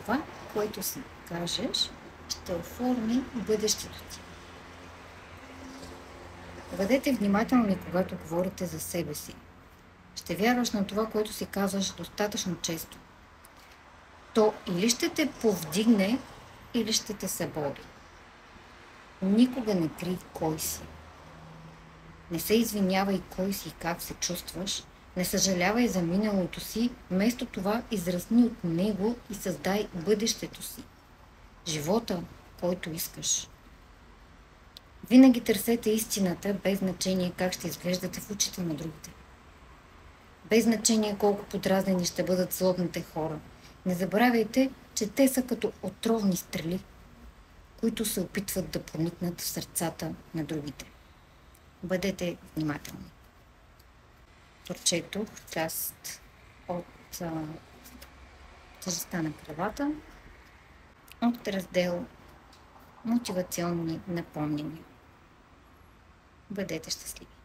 Това, което си кажеш, ще оформи бъдещето ти. Бъдете внимателни, когато говорите за себе си. Ще вярваш на това, което си казваш достатъчно често. То или ще те повдигне, или ще те събоди. Никога не крий кой си. Не се извинявай кой си и как се чувстваш. Не съжалявай за миналото си, вместо това израсни от него и създай бъдещето си. Живота, който искаш. Винаги търсете истината, без значение как ще изглеждате в очите на другите. Без значение колко подразнени ще бъдат злобните хора. Не забравяйте, че те са като отровни стрели, които се опитват да проникнат в сърцата на другите. Бъдете внимателни. Прочетох част от тежестта на крилата от раздел Мотивационни напомнения. Бъдете щастливи!